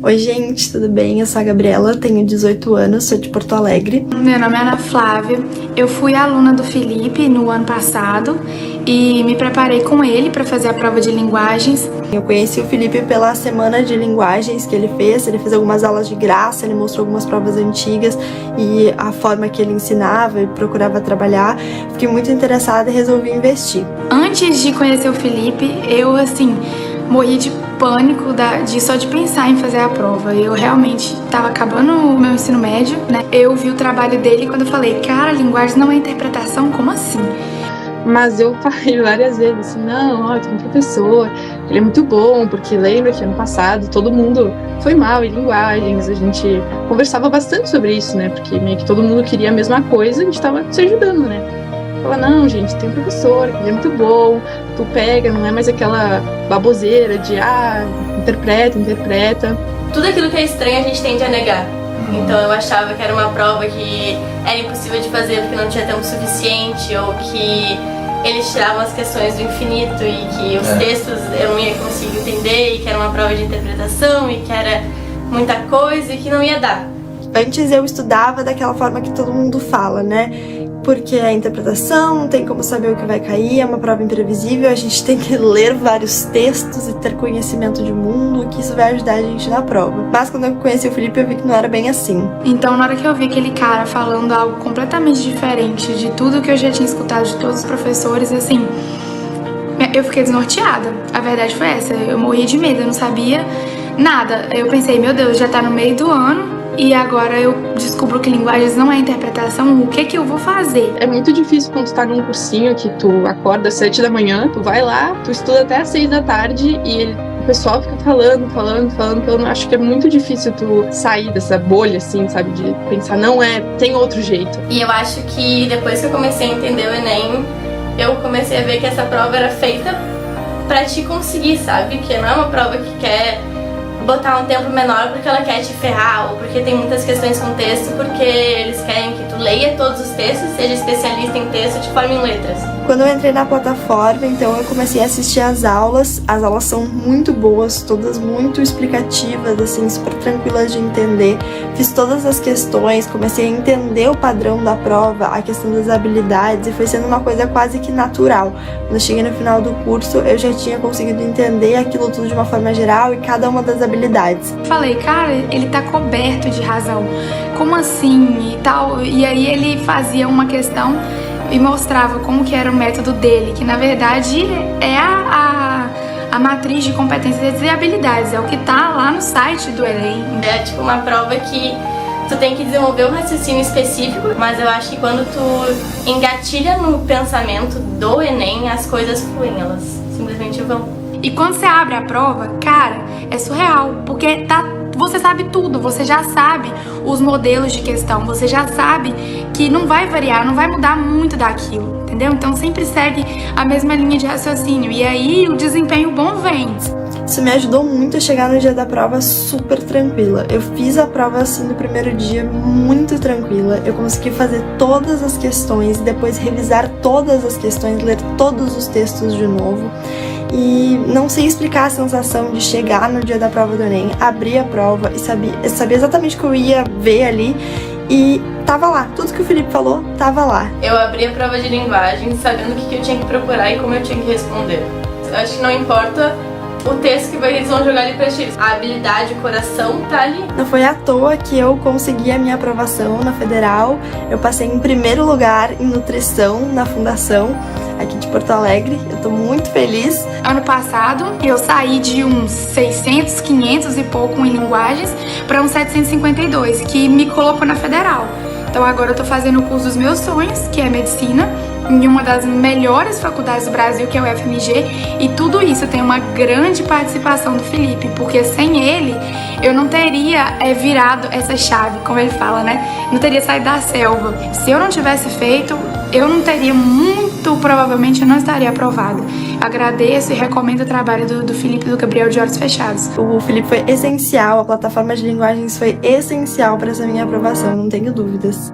Oi gente, tudo bem? Eu sou a Gabriela, tenho 18 anos, sou de Porto Alegre. Meu nome é Ana Flávia, eu fui aluna do Felipe no ano passado e me preparei com ele para fazer a prova de linguagens. Eu conheci o Felipe pela semana de linguagens que ele fez algumas aulas de graça, ele mostrou algumas provas antigas e a forma que ele ensinava e procurava trabalhar. Fiquei muito interessada e resolvi investir. Antes de conhecer o Felipe, eu morri de pânico só de pensar em fazer a prova. Eu realmente estava acabando o meu ensino médio, né? Eu vi o trabalho dele quando eu falei, cara, linguagem não é interpretação? Como assim? Mas eu falei várias vezes assim, não, ó, tem um professor, ele é muito bom, porque lembra que ano passado todo mundo foi mal em linguagens, a gente conversava bastante sobre isso, né, porque meio que todo mundo queria a mesma coisa, a gente tava se ajudando, né. Fala, não, gente, tem um professor, ele é muito bom, tu pega, não é mais aquela baboseira de, interpreta. Tudo aquilo que é estranho a gente tende a negar. Então eu achava que era uma prova que era impossível de fazer porque não tinha tempo suficiente, ou que eles tiravam as questões do infinito e que os textos eu não ia conseguir entender, e que era uma prova de interpretação e que era muita coisa e que não ia dar. Antes eu estudava daquela forma que todo mundo fala, né? Porque a interpretação, não tem como saber o que vai cair, é uma prova imprevisível, a gente tem que ler vários textos e ter conhecimento de mundo, que isso vai ajudar a gente na prova. Mas quando eu conheci o Felipe, eu vi que não era bem assim. Então, na hora que eu vi aquele cara falando algo completamente diferente de tudo que eu já tinha escutado de todos os professores, eu fiquei desnorteada. A verdade foi essa, eu morri de medo, eu não sabia nada. Eu pensei, meu Deus, já tá no meio do ano, e agora eu descubro que linguagens não é interpretação, o que eu vou fazer? É muito difícil quando tu tá num cursinho que tu acorda às 7 da manhã, tu vai lá, tu estuda até às 6 da tarde e o pessoal fica falando. Acho que é muito difícil tu sair dessa bolha, assim, sabe? De pensar, tem outro jeito. E eu acho que depois que eu comecei a entender o Enem, eu comecei a ver que essa prova era feita pra te conseguir, sabe? Que não é uma prova que quer botar um tempo menor porque ela quer te ferrar, ou porque tem muitas questões com texto, porque eles querem que tu leia todos os textos, seja especialista em texto, te forme em letras. Quando eu entrei na plataforma, então eu comecei a assistir as aulas são muito boas, todas muito explicativas, assim, super tranquilas de entender. Fiz todas as questões, comecei a entender o padrão da prova, a questão das habilidades, e foi sendo uma coisa quase que natural. Quando eu cheguei no final do curso, eu já tinha conseguido entender aquilo tudo de uma forma geral e cada uma das habilidades. Falei, cara, ele tá coberto de razão, como assim e tal? E aí ele fazia uma questão e mostrava como que era o método dele, que na verdade é a matriz de competências e habilidades, é o que tá lá no site do Enem. É tipo uma prova que tu tem que desenvolver um raciocínio específico, mas eu acho que quando tu engatilha no pensamento do Enem, as coisas fluem, elas simplesmente vão. E quando você abre a prova, cara, é surreal, porque você sabe tudo, você já sabe os modelos de questão, você já sabe que não vai variar, não vai mudar muito daquilo, entendeu? Então sempre segue a mesma linha de raciocínio, e aí o desempenho bom vem. Isso me ajudou muito a chegar no dia da prova super tranquila. Eu fiz a prova assim no primeiro dia muito tranquila. Eu consegui fazer todas as questões, depois revisar todas as questões, ler todos os textos de novo. E não sei explicar a sensação de chegar no dia da prova do Enem, abrir a prova e sabia exatamente o que eu ia ver ali e tava lá. Tudo que o Felipe falou, tava lá. Eu abri a prova de linguagem sabendo o que eu tinha que procurar e como eu tinha que responder. Eu acho que não importa o texto que eles vão jogar ali pra ti. A habilidade, o coração tá ali. Não foi à toa que eu consegui a minha aprovação na Federal. Eu passei em primeiro lugar em nutrição na Fundação, aqui de Porto Alegre. Eu tô muito feliz. Ano passado, eu saí de uns 600, 500 e pouco em linguagens para uns 752, que me colocou na Federal. Então agora eu tô fazendo o curso dos meus sonhos, que é medicina, em uma das melhores faculdades do Brasil, que é o FMG, e tudo isso tem uma grande participação do Felipe, porque sem ele eu não teria virado essa chave, como ele fala, né? Não teria saído da selva. Se eu não tivesse feito, eu não teria, muito provavelmente eu não estaria aprovada. Agradeço e recomendo o trabalho do Felipe e do Gabriel de Olhos Fechados. O Felipe foi essencial, a plataforma de linguagens foi essencial para essa minha aprovação, não tenho dúvidas.